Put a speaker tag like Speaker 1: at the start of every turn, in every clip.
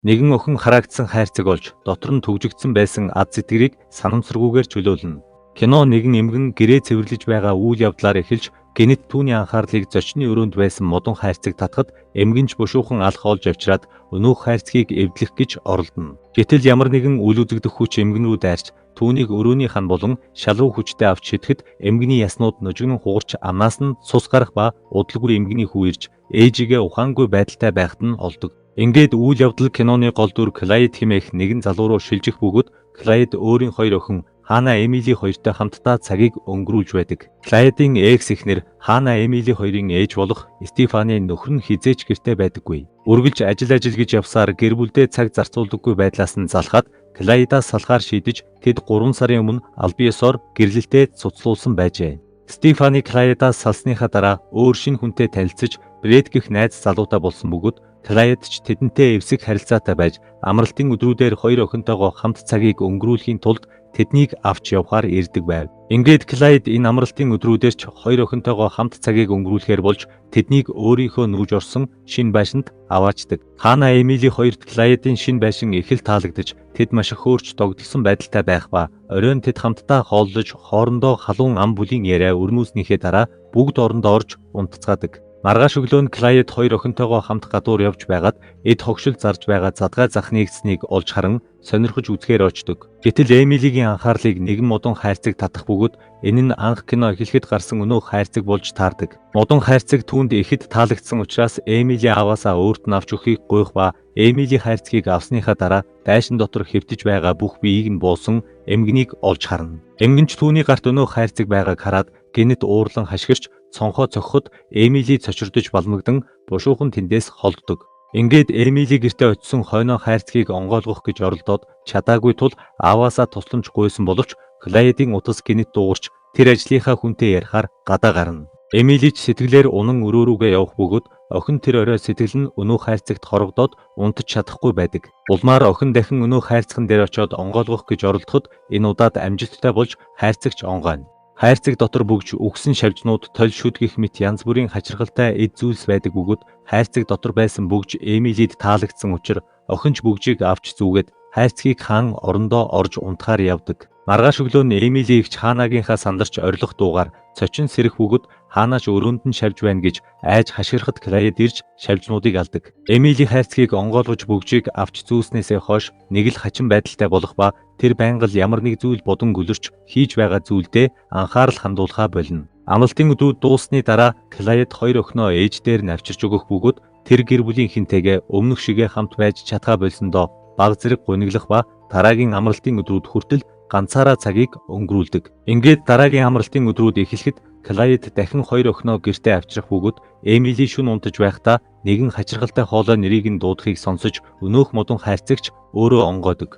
Speaker 1: Нэгэн охин харагдсан хайрцаг олж дотор нь төгжигдсөн байсан ад сэтгэрийг санамсаргүйгээр чөлөөлнө. Кино нэгэн эмгэн гэрээ цэвэрлэж байгаа үйл явдлаар эхэлж гэнэт түүний анхаарлыг зочны өрөөнд байсан модон хайрцаг татахад эмгэнч бушуухан алх олж авчираад өнөөх хайрцгийг эвдлэх гэж оролдоно. Гэтэл ямар нэгэн үл үзэгдэх хүч эмгэн рүү дайрч түүнийг өрөөний хан болон шалруу хүчтэй авч шидэхэд эмгэний яснууд ножигнон хугарч амнаас нь цус гарах ба удалгүй эмгэний хүү ирж ээжигээ ухаангүй байдалтай байхад нь олдог. Ингээд үйл явдал киноны гол дүр Клайд хэмээх нэгэн залуу руу шилжих бөгөөд Клайд өөрийн хоёр охин Хана Эмили хоёртой хамтдаа цагийг өнгөрүүлж байдаг. Клайдын экс эхнэр Хана Эмили хоёрын ээж болох Стефаны нөхөр нь хизээч гэртээ байдаггүй. Үргэлж ажил гэж явсаар гэр бүлдээ цаг зарцуулдаггүй байдлаас нь залхаад Клайдаас салахаар шийдэж тэд 3 сарын өмнө аль биесээр гэрлэлтэд цуцлуулсан байжээ. Стефаны Клайдаас салсныхаа дараа өөр шинэ хүнтэй танилцж Брэд гэх найз залуутай болсон бөгөөд Клайд ч тэдэнтэй эвсэг харилцаатай байж амралтын өдрүүдээр хоёр охинтойгоо хамт цагийг өнгөрүүлэхийн тулд тэднийг авч явахаар ирдэг байв. Ингээд Клайд энэ амралтын өдрүүдээр ч хоёр охинтойгоо хамт цагийг өнгөрүүлэхээр болж тэднийг өөрийнхөө нүүж орсон шинэ байшинд аваачдаг. Хана Эмили хоёрт Клайдын шинэ байшин их л таалагдж тэд маш их хөөрч догдсон байдалтай байх ба оройн тэд хамтдаа хооллож хоорондоо халуун ам бүлийн яриа өрнүүлснийхээ дараа бүгд орондоо орж унтцгаадаг. Маргааш өглөө нь Клайд хоёр охинтойгоо хамт гадуур явж байгаад эд хогшил зарж байгаа задгай захныг олж харан сонирхож үзэхээр очдог. Гэтэл Эмилигийн анхаарлыг нэгэн модон хайрцаг татах бөгөөд энэ нь анх кино эхлэхэд гарсан өнөөх хайрцаг болж таардаг. Модон хайрцаг түүнд ихэд таалагдсан учраас Эмили аваасаа өөрт нь авч өгөхийг гуйх ба Эмили хайрцгийг авсныхаа дараа дайшин дотор хэвтэж байгаа бүх биеийг нь буусан эмгэнийг олж харна. Эмгэнч түүний гарт өнөөх хайрцаг байгааг хараад гэнэт уурлан хашгирч цонхоо цохиход Эмили цочирдож балмагдан бушуухан тэндээс холддог. Ингээд Эмили гэртээ очисон хойноо хайрцгийг онгойлгох гэж оролдоод чадаагүй тул аваасаа тусламж гуйсан боловч Клайдын утас гэнэт дуугарч тэр ажлынхаа хүнтэй ярихаар гадаа гарна. Эмили ч сэтгэлээр унан өрөө рүүгээ явах бөгөөд охин тэр орой сэтгэл нь өнөөх хайрцагт хорогдоод унтаж чадахгүй байдаг. Улмаар охин дахин өнөөх хайрцаган дээр очиод онгойлгох гэж оролдоход энэ удаад амжилттай болж хайрцагч онгойно. Хайрцаг дотор бүгж үгсэн шавжнууд, толь шүд гэх мэт янз бүрийн хачиргалтай эд зүйлс байдаг бөгөөд хайрцаг дотор байсан бүгж Эмилид таалагдсан учраас охинч бүгжийг авч зүүгээд хайрцгийг хаан орондоо орж унтахаар явдаг. Маргааш өглөө нь Эмили ихч Ханагийнхаа сандарч орилох дуугаар цочин сэрэх бөгөөд Ханаач өрөөнд нь шавж байна гэж айж хашгирахад Клайд ирж шавжнуудыг алдаг. Эмили хайрцгийг онгойлгож бүгжийг авч зүүснээсээ хойш нэг л хачин байдалтай болох ба тэр байнга л ямар нэг зүйл бодон гөлөрч хийж байгаа зүйлдээ анхаарал хандуулахаа болно. Амралтын өдрүүд дуусны дараа Клайд хоёр охиноо ээждээр навчирч өгөх бөгөөд тэр гэр бүлийн хинтэйгээ өмнөх шигээ хамт байж чадхаа болсондоо баг зэрэг гуниглах ба дараагийн амралтын өдрүүд хүртэл ганцаараа цагийг өнгөрүүлдэг. Ингээд дараагийн амралтын өдрүүд эхлэхэд Клайд дахин хоёр охиноо гэртээ авчрах бөгөөд Эмили шүн унтаж байхдаа нэгэн хачиргалтай хоолой нэрийг нь дуудахыг сонсож өнөөх модон хайрцагч өөрөө онгойдог.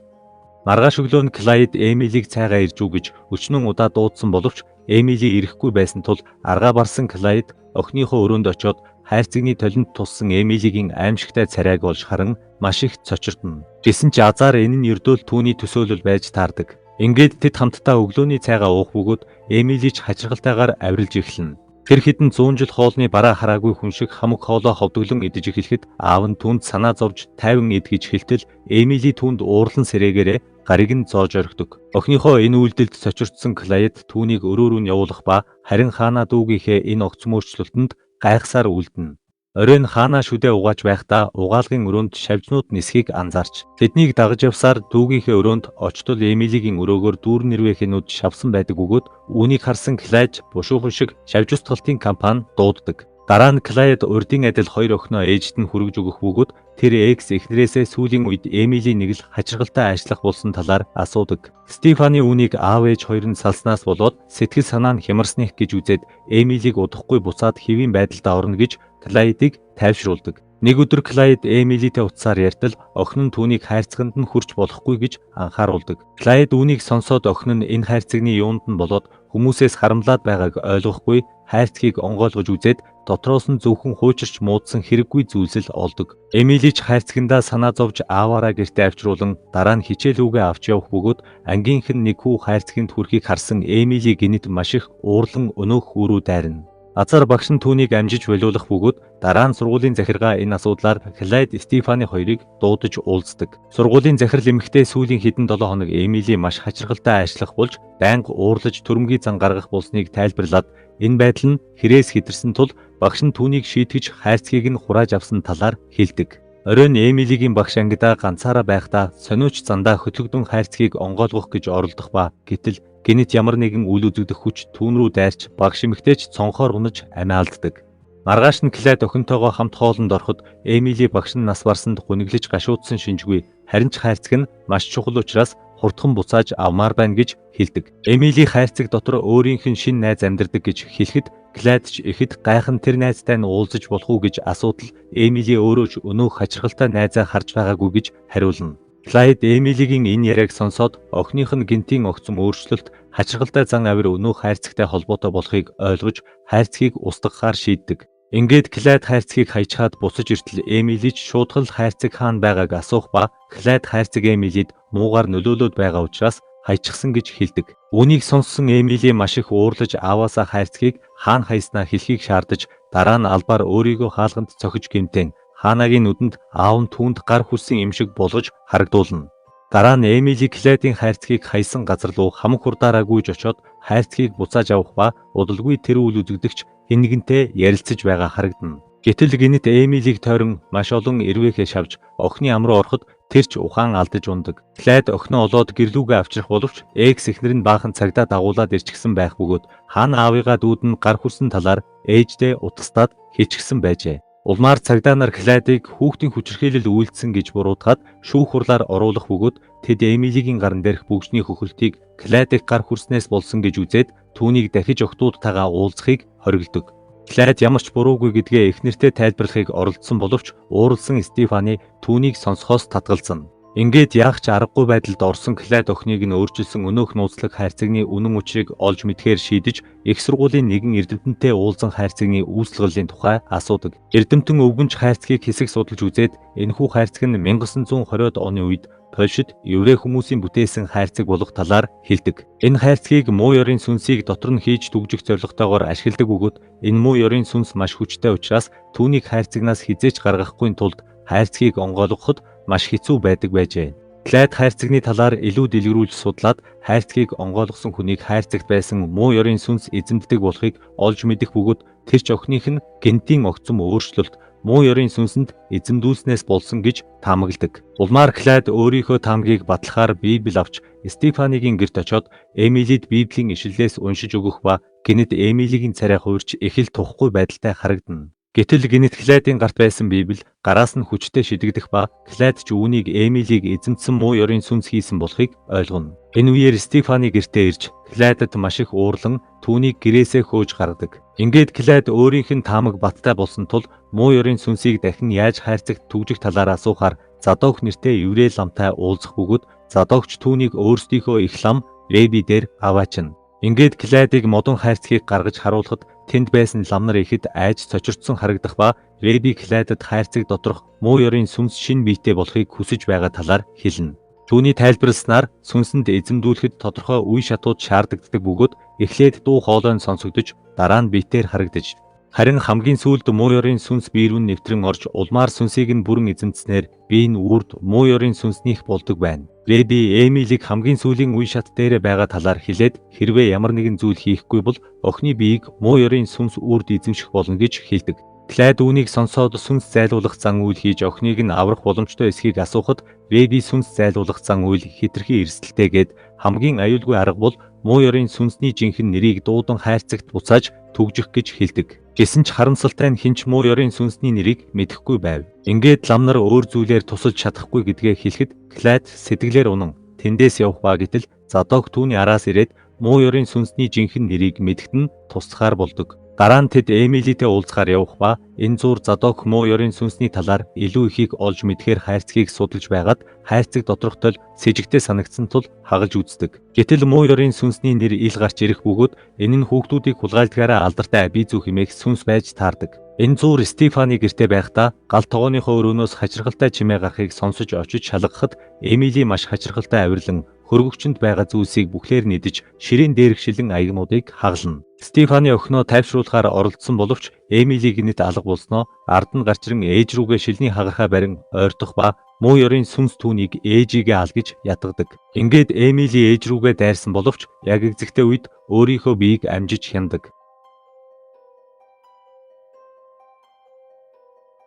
Speaker 1: Маргааш өглөө нь Клайд Эмилиг цайгаа ирж үг гэж өчнөн удаа дуудсан боловч Эмили ирэхгүй байсан тул аргаа барсан Клайд охиныхоо өрөөнд очиод хайрцагны толинд туссан Эмилигийн аимшигтай царайг олж харан маш их цочирдно. Гэсэн ч азар энэ нь ердөөл түүний төсөөлөл байж таардаг. Ингээд тэд хамтдаа өглөөний цайгаа уух бөгөөд Эмили ч хачиргалтайгаар авирилж эхэлнэ. Тэр хэдэн 100 жил хоолны бараа хараагүй хүн шиг хамаг хоолой ховдоглон идэж эхлэхэд аав нь түүнд санаа зовж тайван ид гэж хэлтэл Эмили түүнд уурлан сэрэгээрээ гариг нь зоож орхидог. Охиныхоо энэ үйлдэлд цочирдсан Клайд түүнийг өрөө рүү нь явуулах ба харин Хана дүүгийнхээ энэ огц мөрчлөлтөнд гайхсаар үлдэнэ. Оройн Хана шүдээ угааж байхдаа угаалгын өрөөнд шавжнууд нисхийг анзаарч тэднийг дагаж явсаар дүүгийнхээ өрөөнд очтол Эмилигийн өрөөгөөр дүүр нэрвэхэнүүд шавсан байдаг бөгөөд үүнийг харсан Клайд бушуухан шиг шавж устгалтын кампани дууддаг. Дараа нь Клайд урдын адил хоёр охиноо ээжид нь хүргэж өгөх бөгөөд тэр экс эхнэрээсээ сүүлийн үед Эмили нэг л хачиргалтай ажиллах болсон талаар асуудаг. Стефаны үүнийг аав ээж хоёр нь салснаас болоод сэтгэл санаа нь хямарсных гэж үзээд Эмилиг удахгүй буцаад хэвийн байдалд орно гэж Клайдыг тайвшруулдаг. Нэг өдөр Клайд Эмилитэй утсаар ярьтал охин нь түүнийг хайрцагт нь хүрч болохгүй гэж анхааруулдаг. Клайд үүнийг сонсоод охин нь энэ хайрцагны юунд нь болоод хүмүүсээс харамлаад байгааг ойлгохгүй хайрцгийг онгойлгож үзээд дотроос нь зөвхөн хуучирч муудсан хэрэггүй зүйлсэл олдог. Эмили ч хайрцагндаа санаа зовж ааваараа гэртээ авчруулан дараа нь хичээлүүгээ авч явах бөгөөд ангийнх нь нэг хүү хайрцагт хүрэхийг харсан Эмили гинэт маш их уурлан өнөөх хүрүү дайрна. Азар багш нь түүнийг амжиж болиулах бөгөөд дараа нь сургуулийн захиргаа энэ асуудлаар Клайд Стефани хоёрыг дуудаж уулздаг. Сургуулийн захирал эмэгтэй сүүлийн хэдэн 7 хоног Эмили маш хачиргалтай ажиллах болж байнга уурлаж төрөмгийн зан гаргах болсныг тайлбарлаад энэ байдал нь хэрээс хэтэрсэн тул багш нь түүнийг шийтгэж хайрцгийг нь хурааж авсан талаар хэлдэг. Оройн Эмилигийн багш ангидаа ганцаараа байхдаа сониуч зандаа хөтлөгдөн хайрцгийг онгойлгох гэж оролдох ба гэтэл гэнэт ямар нэгэн үйл үзэгдэх хүч түүн рүү дайрч багш эмэгтэйч цонхоор унаж амиа алддаг. Маргааш нь Клайд охинтойгоо хамт хоолнд ороход Эмили багш нь нас барсанд гуниглэж гашуудсан шинжгүй харин ч хайрцаг нь маш чухал учраас хурдхан буцааж авмаар байна гэж хэлдэг. Эмили хайрцаг дотор өөрийнх нь шинэ найз амьдардаг гэж хэлэхэд Клайд ч ихэд гайхан тэр найзтай нь уулзаж болох уу гэж асуудал Эмили өөрөө ч өнөөх хачиргалтай найзаа харж байгаагүй гэж хариулна. Клайд Эмилигийн энэ яриаг сонсоод охиных нь гинтийн огцом өөрчлөлт хачиргалтай зан авир өнөөх хайрцагтай холбоотой болохыг ойлгож хайрцгийг устгахаар шийддэг. Ингээд Клайд хайрцгийг хаяжхаад буцаж иртэл Эмили ч шуудхан хайрцаг хаана байгааг асуух ба Клайд хайрцаг Эмилид муугаар нөлөөлөд байгаа учраас хаячихсан гэж хэлдэг. Үүнийг сонссон Эмили маш их уурлаж ааваасаа хайрцгийг хаана хаяснаа хэлхийг шаардаж дараа нь албаар өөрийгөө хаалганд цохиж гэмтэн Ханагийн нүдэнд аав нь түүнд гар хүрсэн юм шиг болгож харагдуулна. Дараа нь Эмили Клайдын хайрцгийг хаясан газар руу хамаг хурдаараа гүйж очоод хайрцгийг буцааж авах ба удалгүй тэр үйл үзэгдэгч хэн нэгэнтэй ярилцаж байгаа харагдана. Гэтэл гинэт Эмилиг тойрон маш олон эрвээхээ шавж охины ам руу ороход тэр ч ухаан алдаж ундаг. Клайд охиноо олоод гэрлүүгээ авчрах боловч экс эхнэр нь баахан цагдаа дагуулад ирчихсэн байх бөгөөд хаана аавыгаа дүүд нь гар хүрсэн талаар ээждээ утастаад хийчихсэн байжээ. Улмаар цагдаа нар Клайдыг хүүхдийн хүчирхийлэл үйлдсэн гэж буруутгаад шүүх хурлаар оруулах бөгөөд тэд Эмилигийн гарн дээрх бүгжний хөхөлтийг Клайдыг гар хүрснээс болсон гэж үзээд түүнийг дахиж охтуудтайгаа уулзахыг хориглодог. Клайд ямар ч буруугүй гэдгээ эхнэртэй тайлбарлахыг оролдсон боловч ууралсан Стефани түүнийг сонсохоос татгалзсан. Ингээд яах ч аргагүй байдалд орсон Клайд охиныг нь өөрчилсөн өнөөх нууцлаг хайрцагны үнэн учрыг олж мэдхээр шийдэж их сургуулийн нэгэн эрдэмтэнтэй уулзан хайрцагны үйлчлэлийн тухай асуудаг. Эрдэмтэн өвгөнч хайрцгийг хэсэг судалж үзээд энэхүү хайрцаг нь 1920-од оны үед Польшид еврей хүмүүсийн бүтээсэн хайрцаг болох талаар хэлдэг. Энэ хайрцгийг муу ёрын сүнсийг дотор нь хийж түгжих зорилготойгоор ашигладаг бөгөөд энэ муу ёрын сүнс маш хүчтэй учраас түүнийг хайрцагнаас хизээч гаргахгүй тулд хайрцгийг онгойлгоход маш хэцүү байдаг байжээ. Клайд хайрцагны талаар илүү дэлгэрүүлж судлаад хайрцгийг онгойлгосон хүнийг хайрцагт байсан муу ёрын сүнс эзэмддэг болохыг олж мэдэх бөгөөд тэр ч охиных нь гэнтийн огцом өөрчлөлт муу ёрын сүнсэнд эзэмдүүлснээс болсон гэж таамагладаг. Улмаар Клайд өөрийнхөө таамгийг батлахаар Библи авч Стефанигийн гэрт очоод Эмилид Библийн ишлэлээс уншиж өгөх ба гэнэт Эмилигийн царай хуурч их л тухгүй байдалтай харагдана. Гэтэл гэнэт Клайдын гарт байсан Библи гараас нь хүчтэй шидэгдэх ба Клайд ч үүнийг Эмилиг эзэмдсэн муу ёрын сүнс хийсэн болохыг ойлгоно. Энэ үеэр Стефани гэртээ ирж Клайдад маш их уурлан түүнийг гэрээсээ хөөж гаргадаг. Ингээд Клайд өөрийнх нь таамаг баттай болсон тул муу ёрын сүнсийг дахин яаж хайрцагт түгжих талаар асуухаар Задок нэртэй еврей ламтай уулзах бөгөөд Задокч түүнийг өөрсдийнхөө их лам Реби дээр аваачна. Ингээд Клайдыг модон хайрцгийг гаргаж харуулхад тэнд байсан лам нар ихэд айж цочирдсон харагдах ба Реби Клайдад хайрцаг доторх муу ёрын сүнс шин биетэй болохыг хүсэж байгаа талаар хэлнэ. Түүний тайлбарласнаар сүнсэнд эзэмдүүлэхэд тодорхой үе шатууд шаарддаг бөгөөд эхлээд дуу хоолой нь сонсогдож дараа нь биетээр харагдаж харин хамгийн сүүлд муу ёрын сүнс бие рүү нэвтрэн орж улмаар сүнсийг нь бүрэн эзэмдснээр бие нь үрд муу ёрын сүнснийх болдог байна. Реби Эмилиг хамгийн сүүлийн үе шат дээр байгаа талаар хэлээд хэрвээ ямар нэгэн зүйл хийхгүй бол охины биеийг муу ёрын сүнс үрд эзэмших болно гэж хэлдэг. Клайд үүнийг сонсоод сүнс зайлуулах зан үйл хийж охиныг нь аврах боломжтой эсхийг асуухад Реби сүнс зайлуулах зан үйл хитрхи эрсдэлтэйгээд хамгийн аюулгүй арга бол муу ёрын сүнсний жинхэнэ нэрийг дуудан хайрцагт буцааж түгжих гэж хэлдэг. Гэсэн ч харамсалтай нь хинч муу ёрын сүнсний нэрийг мэдэхгүй байв. Ингээд лам нар өөр зүйлээр тусалж чадахгүй гэдгээ хэлэхэд Клайд сэтгэлээр унан тэндээс явах ба гэтэл Задок түүний араас ирээд муу ёрын сүнсний жинхэнэ нэрийг мэдэхэд нь туслахаар болдог. Дараа нь тэд Эмилитэй уулзахаар явах ба энэ зуур Задок муу ёрын сүнсний талаар илүү ихийг олж мэдхээр хайрцгийг судалж байгаад хайрцаг доторх тол сэжигтэй санагдсан тул хагалж үздэг. Гэтэл муу ёрын сүнсний нэр ил гарч ирэх бөгөөд энэ нь хүүхдүүдийг хулгайлдгаараа алдартай аби зүү хэмээх сүнс байж таардаг. Энэ зуур Стефани гэртээ байхдаа гал тогооныхоо өрөөнөөс хачиргалтай чимээ гарахыг сонсож очиж шалгахад Эмили маш хачиргалтай авирлан хөргөгчөнд байгаа зүйлсийг бүхлээр нэдэж ширээн дээрх шилэн аягнуудыг хагална. Стефаны охиноо тайвшруулахаар оролдсон боловч Эмилийг гинэт алга болсноо ард нь гарч ирэн ээж рүүгээ шилний хагархаа барин ойртох ба муу ёрын сүнс түүнийг ээжигээ алгиж ятгадаг. Ингээд Эмили ээж рүүгээ дайрсан боловч яг эзэгтэй үед өөрийнхөө биеийг амжиж хяндаг.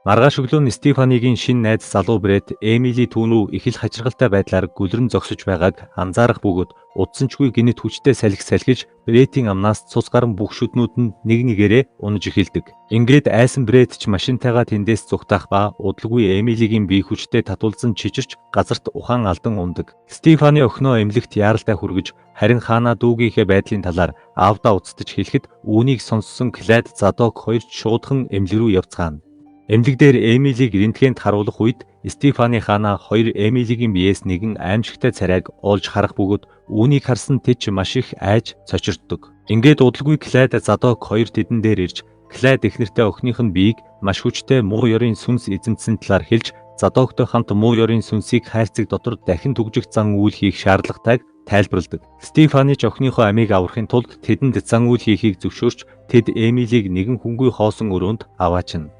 Speaker 1: Маргааш өглөө нь Стефаныгийн шинэ найз залуу Брэд Эмили түүнүү их л хачиргалтай байдлаар гүлрэн зогсож байгааг анзаарах бөгөөд удсанчгүй гинэт хүчтэй салхиж Брэдийн амнаас цус гарan бүх шүднүүд нь нэг нэгээрээ унаж эхэлдэг. Ингээд айсан Брэд ч машинтайгаа тэндээс зүгтаах ба удалгүй Эмилигийн бие хүчтэй татуулзан чичирч газарт ухаан алдан ундаг. Стефаны охиноо эмнэлэгт яаралтай хүргэж харин хаана дүүгийнхээ байдлын талаар аавдаа уцтаж хэлэхэд үүнийг сонссон Клайд Задок хоёрч шуудхан эмнэлэг рүү явцгаана. Эмнэлэг дээр Эмилийг рентгенд харуулах үед Стефаны хаана хоёр Эмилигийн биеэс нэгэн аимшигтай царайг олж харах бөгөөд үүнийг харсан тэд ч маш их айж цочирддог. Ингээд удалгүй Клайд Задок хоёр тэдэн дээр ирж Клайд эхнэртэй охиных нь биеийг маш хүчтэй муу ёрын сүнс эзэмдсэн талаар хэлж Задоктой хамт муу ёрын сүнсийг хайрцаг дотор дахин түгжих зан үйл хийх шаардлагатайг тайлбарладаг. Стефаны ч охиныхоо амийг аврахын тулд тэдэнд зан үйл хийхийг зөвшөөрч тэд Эмилийг нэгэн хөнгүй хоосон өрөөнд аваачна.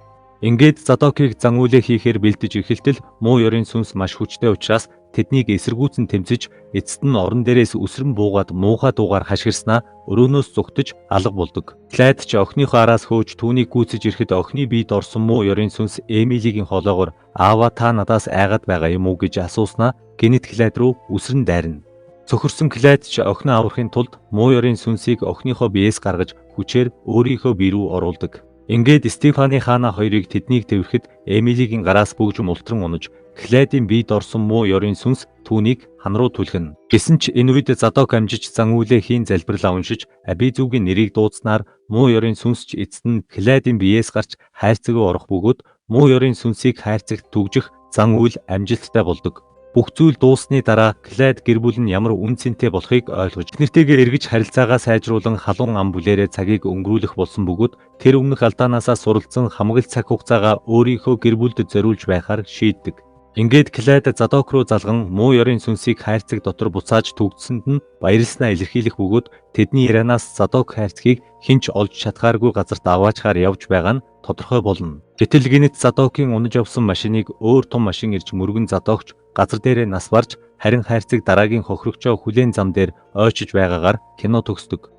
Speaker 1: Ингээд Задокийг зан үйлээ хийхээр бэлдэж эхэлтэл муу ёрын сүнс маш хүчтэй учраас тэднийг эсэргүүцэн тэмцэж эцэст нь орон дээрээс үсрэн буугаад муухай дуугаар хашгирснаа өрөөнөөс зүгтэж алга болдог. Клайд ч охиныхоо араас хөөж түүнийг гүйцэж ирэхэд охины биед орсон муу ёрын сүнс Эмилигийн хоолоогоор "Аава та надаас айгаад байгаа юм уу?" гэж асууснаа гинэт Клайд руу үсрэн дайрна. Цөхөрсөн Клайд ч охиноо аврахын тулд муу ёрын сүнсийг охиныхоо биеэс гаргаж хүчээр өөрийнхөө бие рүү оруулдаг. Ингээд Стефаны хаана хоёрыг тэднийг тэрхэхэд Эмилигийн гараас бөгжим ултран унаж Клайдын биед орсон муу ёрын сүнс түүнийг хан руу түлхэнэ. Гэсэн ч энэ үед Задок амжиж зан үйлээ хийн залбирлаа уншиж Абизүүгийн нэрийг дуудснаар муу ёрын сүнс ч эцэст нь Клайдын биеэс гарч хайрцагт орох бөгөөд муу ёрын сүнсийг хайрцагт түгжих зан үйл амжилттай болдог. Бүх зүйл дууссаны дараа Клайд гэр бүл нь ямар үн цэнтэй болохыг ойлгож нэртэйгээ эргэж харилцаагаа сайжруулан халуун ам бүлээрээ цагийг өнгөрүүлэх болсон бөгөөд тэр өмнөх алдаанаасаа суралцсан хамгаалт цаг хугацаагаа өөрийнхөө гэр бүлд зориулж байхаар шийддэг. Ингээд Клайд Задок руу залган муу ёрын сүнсийг хайрцаг дотор буцааж түгдсэнд нь баярлснаа илэрхийлэх бөгөөд тэдний ярианаас Задок хайрцгийг хинч олж чадхааргүй газарт аваачаар явж байгаа нь тодорхой болно. Гэтэл гинэт Задокийн унаж явсан машиныг өөр том машин ирж мөргөн Задокч газар дээрээ нас барж харин хайрцаг дараагийн хохирогчоо хүлээн зам дээр ойчиж байгаагаар кино төгсдөг.